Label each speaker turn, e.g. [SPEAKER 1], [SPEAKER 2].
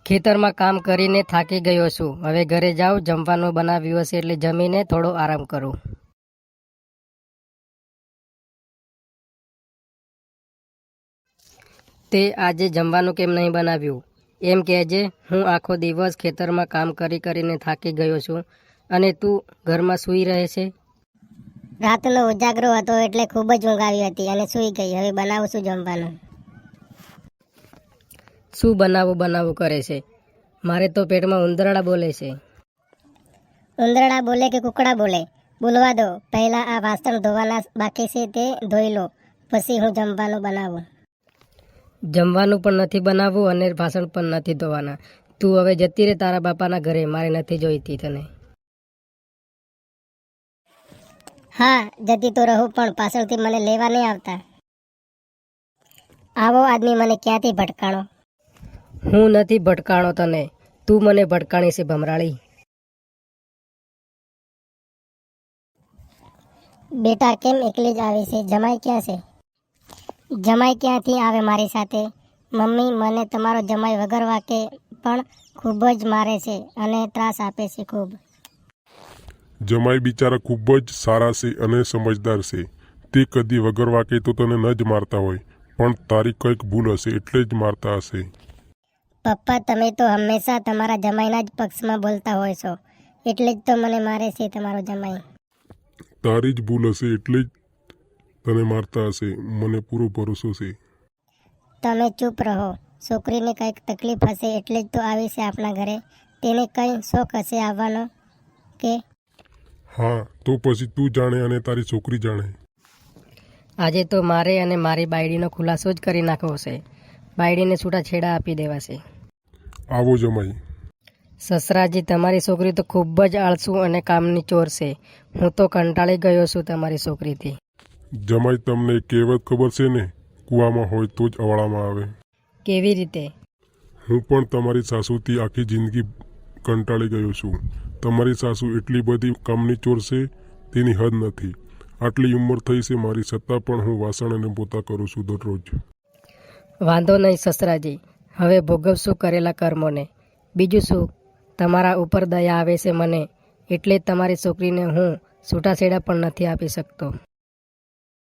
[SPEAKER 1] ખેતરમાં કામ કરીને થાકી ગયો છું. હવે ઘરે જાઉં. જમવાનું બનાવ્યું હશે એટલે જમીને થોડો આરામ કરું. તે આજે જમવાનું કેમ નહીં બનાવ્યું એમ કહેજે. હું આખો દિવસ ખેતરમાં કામ કરીને થાકી ગયો છું અને તું ઘરમાં સૂઈ રહે છે.
[SPEAKER 2] રાતનો ઉજાગરો હતો એટલે ખૂબ જ ઊંઘ આવી હતી અને સૂઈ ગઈ. હવે બનાવું છું જમવાનું.
[SPEAKER 1] શું બનાવું કરે છે? મારે તો પેટમાં ઉંદરડા બોલે છે.
[SPEAKER 2] ઉંદરડા બોલે કે કુકડા બોલે, બોલવા દો. પહેલાં આ વાસણ ધોવાના બાકી છે તે ધોઈ લો, પછી હું જમવાનું બનાવું.
[SPEAKER 1] જમવાનું પણ નથી બનાવવું અને વાસણ પણ નથી ધોવાના. તું હવે જતી રહે તારા બાપાના ઘરે. મારે નથી જોઈતી તને.
[SPEAKER 2] હા, જતી તો રહું, પણ પાછળથી મને લેવા નહીં આવતા. આવો આદમી મને ક્યાંથી ભટકાણો?
[SPEAKER 1] હું નથી ભટકાણો તને, તું મને ભટકાણી છે ભમરાળી.
[SPEAKER 2] બેટા કેમ એકલી જ આવી છે? જમાઈ ક્યાં છે? જમાઈ ક્યાંથી આવે મારી સાથે? મમ્મી, મને તમારો જમાઈ વગર વાકે પણ ખૂબ જ મારે છે અને ત્રાસ આપે છે ખૂબ.
[SPEAKER 3] જમાઈ બિચારા ખૂબ જ સારા છે અને સમજદાર છે. તે કદી વગર વાકે તો તને ન જ મારતા હોય, પણ તારી કંઈક ભૂલ હશે એટલે જ મારતા હશે.
[SPEAKER 2] પપ્પા, તમે તો હંમેશા તમારા જમાઈના જ પક્ષમાં બોલતા હોય છો, એટલે જ તો મને મારે છે તમારો જમાઈ.
[SPEAKER 3] તારી જ ભૂલ હશે એટલે જ તને મારતા હશે, મને પૂરો ભરોસો છે.
[SPEAKER 2] તમે ચૂપ રહો. છોકરીને કંઈક તકલીફ હશે એટલે જ તો આવી છે આપણા ઘરે. તેને કંઈ શોખ હશે આવવાનો કે?
[SPEAKER 3] હા, તો પછી તું જાણે અને તારી છોકરી જાણે.
[SPEAKER 1] આજે તો મારે અને મારી બાયડીનો ખુલાસો જ કરી નાખવો છે. બાયડીને છૂટાછેડા આપી દેવાશે.
[SPEAKER 3] આવો જમાઈ.
[SPEAKER 1] સસરાજી, તમારી છોકરી તો ખૂબ જ આળસુ અને કામની ચોર છે. હું તો કંટાળી ગયો છું તમારી છોકરીથી.
[SPEAKER 3] જમાઈ, તમને કહેવત ખબર છે ને, કૂવામાં હોય તો જ અવાડામાં આવે.
[SPEAKER 1] કેવી રીતે?
[SPEAKER 3] હું પણ તમારી સાસુથી આખી જિંદગી કંટાળી ગયો છું. તમારી સાસુ એટલી બધી કામની ચોર છે, તેની હદ નથી. આટલી ઉંમર થઈ છે મારી, છતાં પણ હું વાસણ અને પોતા કરું છું દરરોજ.
[SPEAKER 1] વાંધો નહીં સસરાજી, હવે ભોગવશું કરેલા કર્મોને. બીજું શું, તમારા ઉપર દયા આવે છે મને, એટલે જ તમારી છોકરીને હું છૂટાછેડા પણ નથી આપી શકતો.